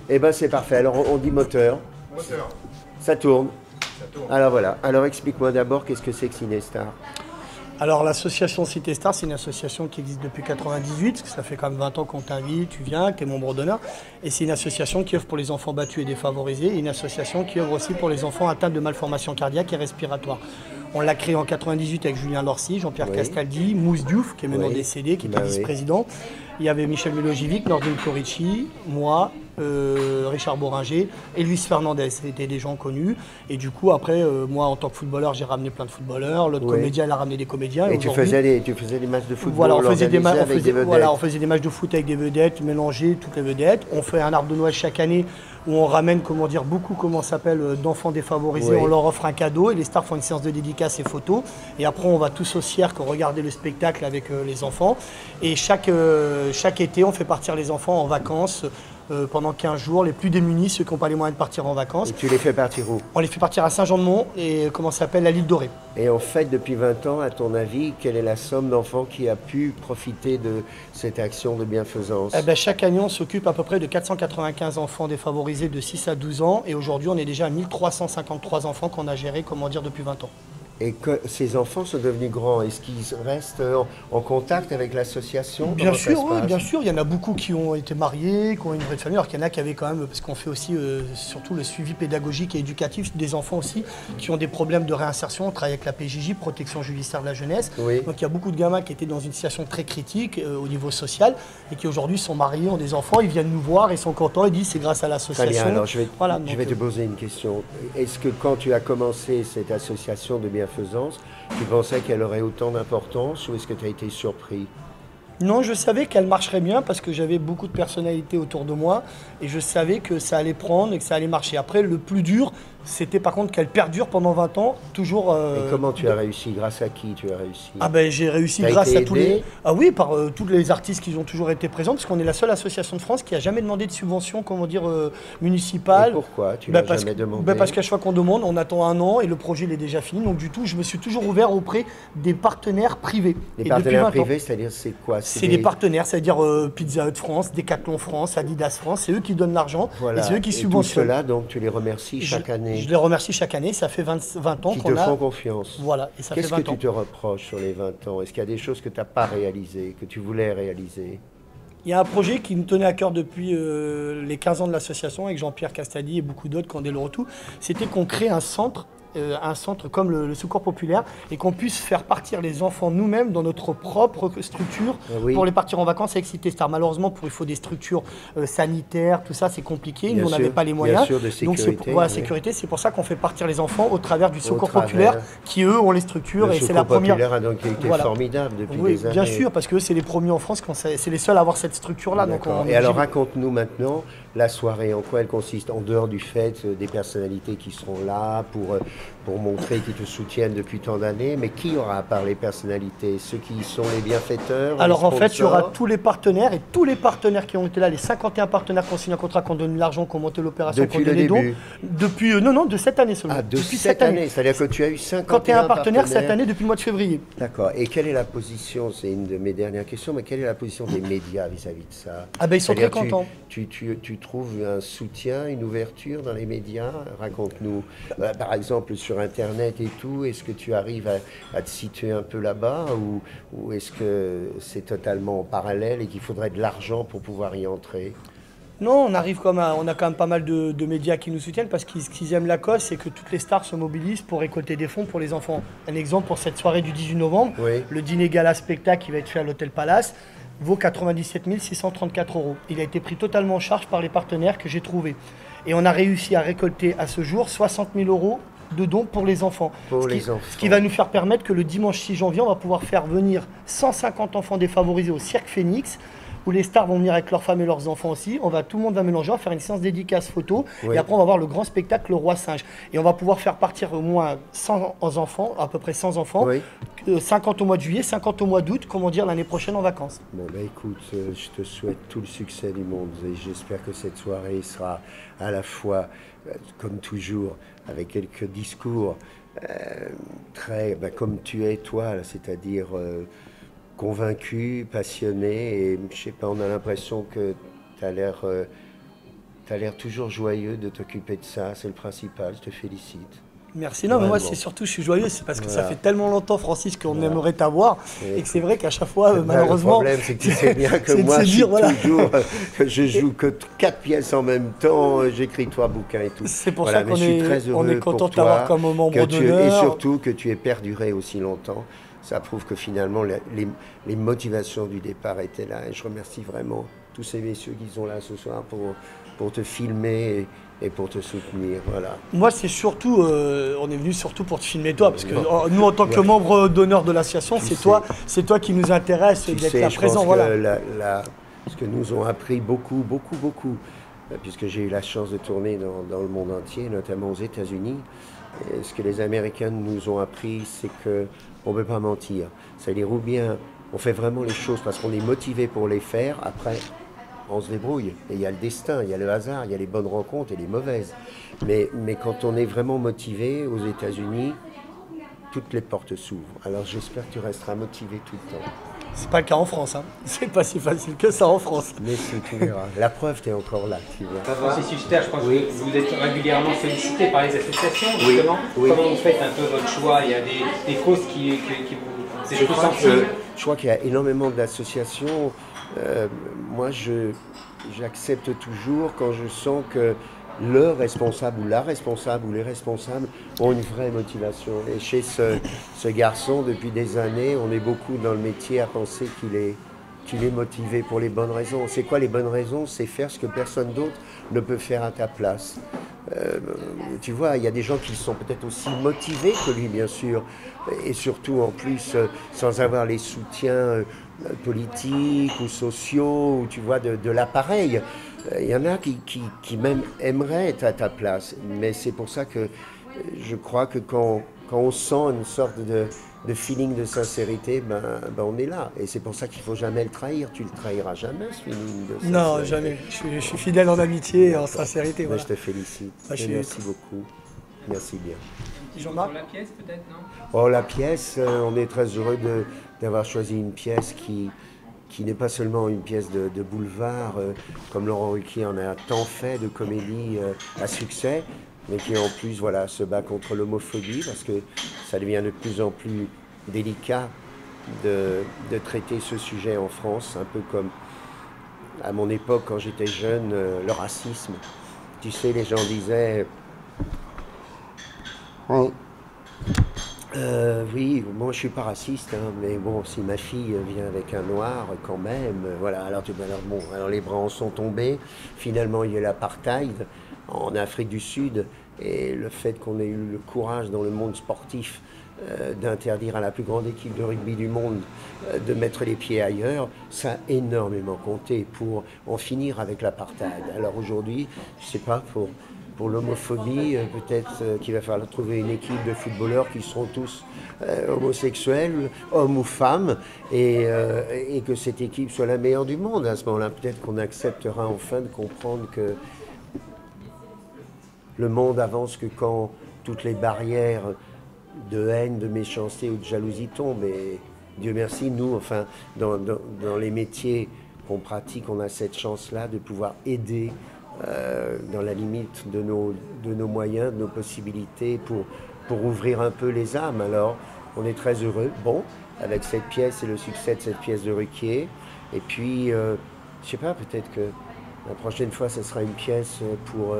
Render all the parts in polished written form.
Eh ben c'est parfait. Alors on dit moteur. Moteur. Ça tourne. Ça tourne. Alors voilà. Alors explique-moi d'abord qu'est-ce que c'est que Cinestar. Alors l'association Cité Star, c'est une association qui existe depuis 98, parce que ça fait quand même 20 ans qu'on t'invite, tu viens, que tu es membre d'honneur. Et c'est une association qui œuvre pour les enfants battus et défavorisés, et une association qui œuvre aussi pour les enfants atteints de malformations cardiaques et respiratoires. On l'a créé en 98 avec Julien Lorcy, Jean-Pierre Castaldi, Mousse Diouf, qui est maintenant décédé, qui était vice-président. Il y avait Michel Milojevic, Nordine Corici, moi, Richard Boringer et Luis Fernandez. C'était des gens connus. Et du coup, après, moi, en tant que footballeur, j'ai ramené plein de footballeurs. L'autre comédien, il a ramené des comédiens. Et tu faisais des matchs de football. Voilà, on faisait des matchs de foot avec des vedettes, mélanger toutes les vedettes. On fait un arbre de Noël chaque année où on ramène, comment dire, beaucoup, d'enfants défavorisés. On leur offre un cadeau et les stars font une séance de dédicace et photos. Et après, on va tous au cirque regarder le spectacle avec les enfants. Et chaque été, on fait partir les enfants en vacances pendant 15 jours, les plus démunis, ceux qui n'ont pas les moyens de partir en vacances. Et tu les fais partir où? On les fait partir à Saint-Jean-de-Mont et la l'île Dorée. Et en fait, depuis 20 ans, à ton avis, quelle est la somme d'enfants qui a pu profiter de cette action de bienfaisance? Chaque année, on s'occupe à peu près de 495 enfants défavorisés de 6 à 12 ans. Et aujourd'hui, on est déjà à 1353 enfants qu'on a gérés, depuis 20 ans. Et que ces enfants sont devenus grands, est-ce qu'ils restent en contact avec l'association? Bien sûr, oui, bien sûr. Il y en a beaucoup qui ont été mariés, qui ont une vraie famille, alors qu'il y en a qui avaient quand même, parce qu'on fait aussi surtout le suivi pédagogique et éducatif des enfants aussi, qui ont des problèmes de réinsertion. On travaille avec la PJJ, Protection judiciaire de la jeunesse. Oui. Donc il y a beaucoup de gamins qui étaient dans une situation très critique au niveau social et qui aujourd'hui sont mariés, ont des enfants, ils viennent nous voir, ils sont contents, ils disent c'est grâce à l'association. Très bien, alors je vais te poser une question. Est-ce que quand tu as commencé cette association de bienfaisance, tu pensais qu'elle aurait autant d'importance ou est-ce que tu as été surpris? Non, je savais qu'elle marcherait bien parce que j'avais beaucoup de personnalités autour de moi et je savais que ça allait prendre et que ça allait marcher. Après, le plus dur, c'était par contre qu'elle perdure pendant 20 ans, toujours... Et comment tu as réussi? Grâce à qui tu as réussi? J'ai réussi grâce à tous les... Ah oui, par tous les artistes qui ont toujours été présents, parce qu'on est la seule association de France qui n'a jamais demandé de subvention, municipale. Et pourquoi tu l'as jamais demandé? Parce qu'à chaque fois qu'on demande, on attend un an et le projet il est déjà fini. Donc du tout, je me suis toujours ouvert auprès des partenaires privés. Les partenaires privés, c'est-à-dire c'est quoi? C'est des partenaires, c'est-à-dire Pizza Hut France, Decathlon France, Adidas France, c'est eux qui donnent l'argent et c'est eux qui subventionnent. Tout cela, donc tu les remercies chaque année? Je les remercie chaque année, ça fait 20 ans qu'on a... Qui te font confiance. Voilà, et ça fait 20 ans. Qu'est-ce que tu te reproches sur les 20 ans? Est-ce qu'il y a des choses que tu n'as pas réalisées, que tu voulais réaliser? Il y a un projet qui nous tenait à cœur depuis les 15 ans de l'association, avec Jean-Pierre Castaldi et beaucoup d'autres, Candelo tout, c'était qu'on crée un centre comme le Secours Populaire et qu'on puisse faire partir les enfants nous-mêmes dans notre propre structure pour les partir en vacances avec Cité Star. Malheureusement, il faut des structures sanitaires, tout ça, c'est compliqué. Nous, on n'avait pas les moyens. Bien sûr, de sécurité. Donc, sécurité, c'est pour ça qu'on fait partir les enfants au travers du Secours Populaire qui, eux, ont les structures. Et c'est la première. Le Secours Populaire a donc été formidable depuis des années. Bien sûr, parce que c'est les premiers en France, c'est les seuls à avoir cette structure-là. Et alors, raconte-nous maintenant la soirée, en quoi elle consiste, en dehors du fait des personnalités qui seront là pour montrer qu'ils te soutiennent depuis tant d'années, mais qui aura à part les personnalités? Ceux qui sont les bienfaiteurs? Alors en fait, il y aura tous les partenaires et tous les partenaires qui ont été là, les 51 partenaires qui ont signé un contrat, qui ont donné l'argent, qui ont monté l'opération, depuis le début. Depuis de cette année seulement. Ah, depuis cette année, c'est-à-dire que tu as eu 51 partenaires cette année depuis le mois de février. D'accord. Et quelle est la position, c'est une de mes dernières questions, mais quelle est la position des médias vis-à-vis de ça? Ils sont très contents. Tu trouves un soutien, une ouverture dans les médias? Raconte-nous. Par exemple, sur Internet et tout, est-ce que tu arrives à te situer un peu là-bas ou est-ce que c'est totalement en parallèle et qu'il faudrait de l'argent pour pouvoir y entrer? Non, on a quand même pas mal de médias qui nous soutiennent parce qu'ils aiment la cause, c'est que toutes les stars se mobilisent pour récolter des fonds pour les enfants. Un exemple pour cette soirée du 18 novembre, le dîner gala spectacle qui va être fait à l'Hôtel Palace vaut 97 634 €. Il a été pris totalement en charge par les partenaires que j'ai trouvés. Et on a réussi à récolter à ce jour 60 000 € de dons pour les enfants. Ce qui va nous faire permettre que le dimanche 6 janvier, on va pouvoir faire venir 150 enfants défavorisés au Cirque Phoenix, où les stars vont venir avec leurs femmes et leurs enfants aussi. Tout le monde va mélanger, on va faire une séance dédicace photo. Et après, on va voir le grand spectacle, le Roi Singe. Et on va pouvoir faire partir au moins 100 enfants, à peu près 100 enfants, 50 au mois de juillet, 50 au mois d'août, l'année prochaine en vacances. Bon, écoute, je te souhaite tout le succès du monde et j'espère que cette soirée sera à la fois, comme toujours, avec quelques discours très, comme tu es toi, c'est-à-dire convaincu, passionné, et je sais pas, on a l'impression que tu as l'air Tu as l'air toujours joyeux de t'occuper de ça, c'est le principal, je te félicite. Merci. Non, mais moi, c'est surtout, je suis joyeux, c'est parce que ça fait tellement longtemps, Francis, qu'on aimerait t'avoir. Et que c'est vrai qu'à chaque fois, malheureusement. Le problème, c'est que tu sais bien que moi, je joue que 4 pièces en même temps, j'écris 3 bouquins et tout. C'est pour ça qu'on est content de t'avoir comme membre d'honneur. Et surtout que tu aies perduré aussi longtemps. Ça prouve que finalement, les motivations du départ étaient là. Et je remercie vraiment tous ces messieurs qui sont là ce soir pour te filmer et pour te soutenir. Voilà. Moi, c'est surtout, on est venu surtout pour te filmer toi, parce que nous, en tant que membre d'honneur de l'association, c'est toi qui nous intéresse d'être là présent. Voilà. Ce que nous ont appris beaucoup, puisque j'ai eu la chance de tourner dans le monde entier, notamment aux États-Unis. Et ce que les Américains nous ont appris, c'est qu'on ne peut pas mentir. C'est-à-dire, ou bien on fait vraiment les choses parce qu'on est motivé pour les faire, après on se débrouille. Et il y a le destin, il y a le hasard, il y a les bonnes rencontres et les mauvaises. Mais quand on est vraiment motivé aux États-Unis, toutes les portes s'ouvrent. Alors j'espère que tu resteras motivé tout le temps. C'est pas le cas en France, hein. C'est pas si facile que ça en France. Mais tu verras. La preuve, tu es encore là, tu vois. Francis Huster, je pense que vous êtes régulièrement sollicité par les associations, justement. Oui. Comment vous faites un peu votre choix? Il y a des causes qui vous... Je crois qu'il y a énormément d'associations. Moi, j'accepte toujours quand je sens que le responsable ou la responsable ou les responsables ont une vraie motivation. Et chez ce garçon, depuis des années, on est beaucoup dans le métier à penser qu'il est motivé pour les bonnes raisons. C'est quoi les bonnes raisons? C'est faire ce que personne d'autre ne peut faire à ta place. Tu vois, il y a des gens qui sont peut-être aussi motivés que lui, bien sûr, et surtout en plus sans avoir les soutiens politiques ou sociaux, ou tu vois, de l'appareil. Il y en a qui même aimeraient être à ta place, mais c'est pour ça que je crois que quand on sent une sorte de feeling de sincérité, ben on est là. Et c'est pour ça qu'il ne faut jamais le trahir. Tu ne le trahiras jamais, ce feeling de sincérité. Non, jamais. Je suis fidèle en amitié et en sincérité. Voilà. Je te félicite. Merci beaucoup. Merci bien. Jean-Marc, la pièce peut-être, non? Oh, la pièce, on est très heureux d'avoir choisi une pièce qui n'est pas seulement une pièce de boulevard, comme Laurent Ruquier en a tant fait, de comédie à succès, mais qui en plus se bat contre l'homophobie, parce que ça devient de plus en plus délicat de traiter ce sujet en France, un peu comme à mon époque, quand j'étais jeune, le racisme. Tu sais, les gens disaient... oui, moi je suis pas raciste, hein, mais bon, si ma fille vient avec un noir, quand même, voilà. Alors les bras en sont tombés. Finalement, il y a l'apartheid en Afrique du Sud, et le fait qu'on ait eu le courage dans le monde sportif d'interdire à la plus grande équipe de rugby du monde de mettre les pieds ailleurs, ça a énormément compté pour en finir avec l'apartheid. Alors aujourd'hui, je sais pas, pour l'homophobie, peut-être qu'il va falloir trouver une équipe de footballeurs qui seront tous homosexuels, hommes ou femmes, et que cette équipe soit la meilleure du monde. À ce moment-là, peut-être qu'on acceptera enfin de comprendre que le monde avance que quand toutes les barrières de haine, de méchanceté ou de jalousie tombent. Et Dieu merci, nous, enfin, dans les métiers qu'on pratique, on a cette chance-là de pouvoir aider dans la limite de nos moyens, de nos possibilités, pour ouvrir un peu les âmes. Alors, on est très heureux, avec cette pièce et le succès de cette pièce de Ruquier. Et puis, je sais pas, peut-être que la prochaine fois, ce sera une pièce pour...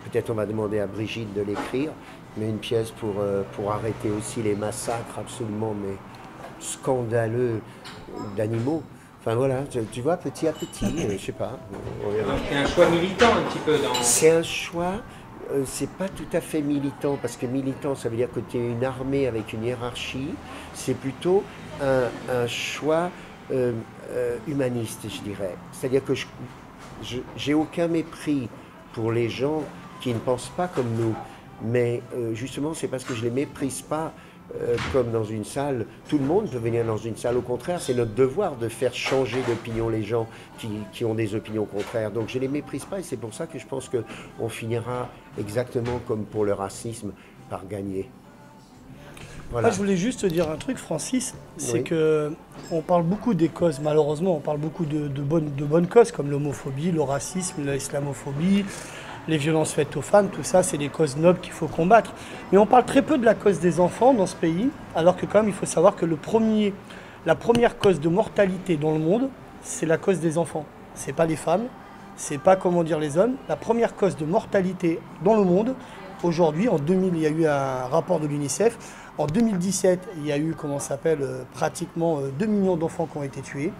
peut-être on va demander à Brigitte de l'écrire, mais une pièce pour arrêter aussi les massacres absolument scandaleux d'animaux. Enfin voilà, tu vois, petit à petit, je sais pas. C'est un choix militant un petit peu dans... C'est un choix, c'est pas tout à fait militant, parce que militant, ça veut dire que tu es une armée avec une hiérarchie. C'est plutôt un choix humaniste, je dirais. C'est-à-dire que j'ai aucun mépris pour les gens qui ne pensent pas comme nous. Mais justement, c'est parce que je ne les méprise pas comme dans une salle. Tout le monde peut venir dans une salle. Au contraire, c'est notre devoir de faire changer d'opinion les gens qui ont des opinions contraires. Donc je ne les méprise pas, et c'est pour ça que je pense qu'on finira exactement comme pour le racisme, par gagner. Voilà. Moi, je voulais juste te dire un truc, Francis, c'est Oui. que on parle beaucoup des causes, malheureusement, on parle beaucoup de bonnes causes comme l'homophobie, le racisme, l'islamophobie, les violences faites aux femmes, tout ça, c'est des causes nobles qu'il faut combattre. Mais on parle très peu de la cause des enfants dans ce pays, alors que quand même, il faut savoir que la première cause de mortalité dans le monde, c'est la cause des enfants. C'est pas les femmes, c'est pas, comment dire, les hommes. La première cause de mortalité dans le monde, aujourd'hui, en 2000, il y a eu un rapport de l'UNICEF. En 2017, il y a eu, pratiquement 2 millions d'enfants qui ont été tués.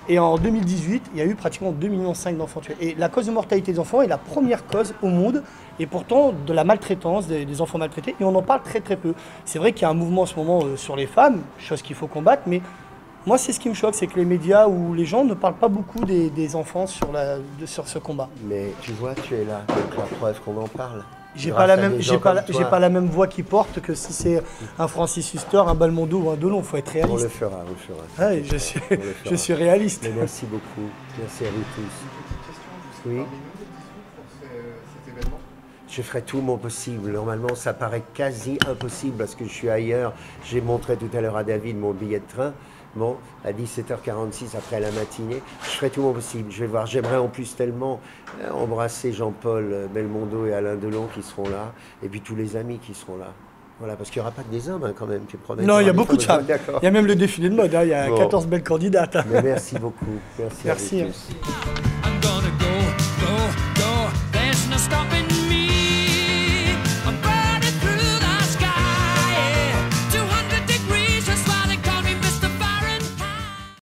Et en 2018, il y a eu pratiquement 2,5 millions d'enfants tués. Et la cause de mortalité des enfants est la première cause au monde, et pourtant de la maltraitance des enfants maltraités. Et on en parle très très peu. C'est vrai qu'il y a un mouvement en ce moment sur les femmes, chose qu'il faut combattre, mais moi c'est ce qui me choque, c'est que les médias ou les gens ne parlent pas beaucoup des enfants sur ce combat. Mais tu vois, tu es là, donc la preuve qu'on en parle. J'ai pas la même voix qui porte que si c'est un Francis Huster, un Belmondo ou un Delon. Il faut être réaliste. On le fera, on le fera. Ouais, je suis réaliste. Mais merci beaucoup. Merci à vous tous. Oui. Je ferai tout mon possible. Normalement, ça paraît quasi impossible parce que je suis ailleurs. J'ai montré tout à l'heure à David mon billet de train. Bon, à 17h46 après la matinée, je ferai tout mon possible. Je vais voir. J'aimerais en plus tellement embrasser Jean-Paul Belmondo et Alain Delon qui seront là, et puis tous les amis qui seront là. Voilà, parce qu'il n'y aura pas que des hommes quand même. Tu promets. Non, il y a beaucoup de femmes. Il y a même le défilé de mode. Il y a 14 belles candidates. Mais merci beaucoup. Merci. À vous tous.